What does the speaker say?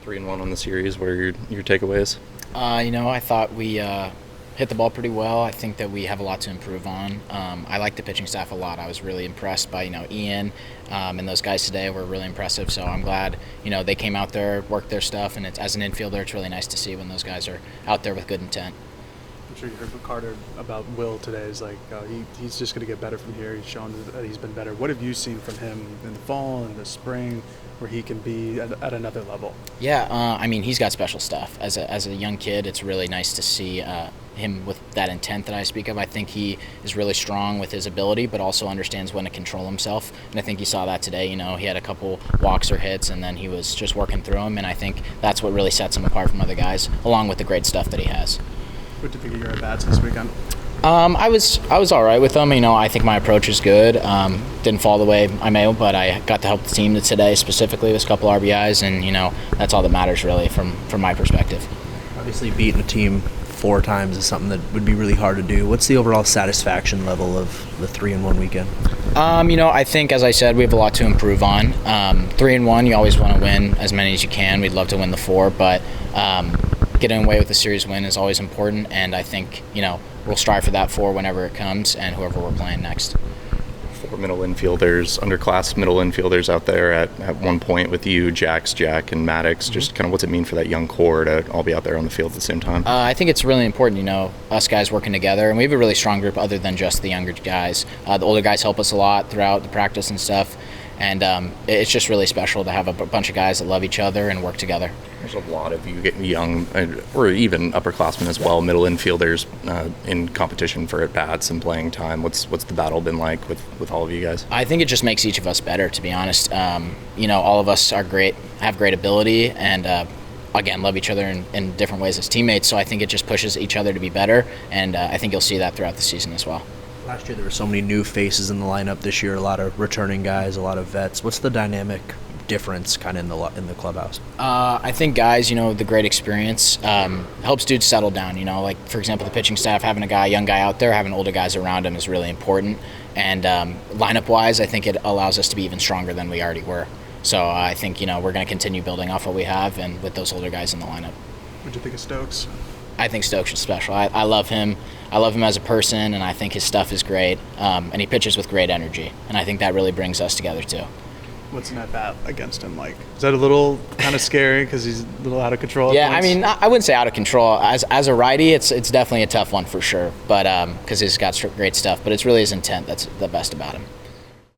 3-1 on the series. What are your takeaways? I thought we hit the ball pretty well. I think that we have a lot to improve on. I like the pitching staff a lot. I was really impressed by Ian and those guys today were really impressive. So I'm glad they came out there, worked their stuff, and as an infielder, it's really nice to see when those guys are out there with good intent. I'm sure you heard from Carter about Will today. It's like he's just going to get better from here. He's shown that he's been better. What have you seen from him in the fall and the spring where he can be at another level? Yeah, he's got special stuff. As a young kid, it's really nice to see him with that intent that I speak of. I think he is really strong with his ability, but also understands when to control himself. And I think you saw that today. He had a couple walks or hits, and then he was just working through them. And I think that's what really sets him apart from other guys, along with the great stuff that he has. What did you think of your at-bats this weekend? I was all right with them. I think my approach is good. Didn't fall the way I may, but I got to help the team today specifically with a couple RBIs, and that's all that matters really from my perspective. Obviously, beating a team 4 times is something that would be really hard to do. What's the overall satisfaction level of the 3-1 weekend? I think, as I said, we have a lot to improve on. 3-1, you always want to win as many as you can. We'd love to win the 4, but getting away with a series win is always important, and I think we'll strive for that 4 whenever it comes, and whoever we're playing next. 4 middle infielders, underclass middle infielders out there at one point with you, Jack, and Maddox. Just kind of what's it mean for that young core to all be out there on the field at the same time? I think it's really important, us guys working together, and we have a really strong group other than just the younger guys. The older guys help us a lot throughout the practice and stuff, and it's just really special to have a bunch of guys that love each other and work together. There's a lot of you getting young, or even upperclassmen as well, middle infielders in competition for at-bats and playing time. What's the battle been like with all of you guys? I think it just makes each of us better, to be honest. All of us are great, have great ability, and again, love each other in different ways as teammates. So I think it just pushes each other to be better, and I think you'll see that throughout the season as well. Last year there were so many new faces in the lineup. This year, a lot of returning guys, a lot of vets. What's the dynamic difference kind of in the clubhouse? I think guys, the great experience helps dudes settle down. Like for example, the pitching staff, having a young guy out there, having older guys around him is really important. And lineup-wise, I think it allows us to be even stronger than we already were. So I think we're going to continue building off what we have, and with those older guys in the lineup. What did you think of Stokes? I think Stokes is special. I love him. I love him as a person, and I think his stuff is great. And he pitches with great energy, and I think that really brings us together too. What's an at-bat against him like? Is that a little kind of scary because he's a little out of control? Yeah, I wouldn't say out of control. As a righty, it's definitely a tough one for sure, but because he's got great stuff. But it's really his intent that's the best about him.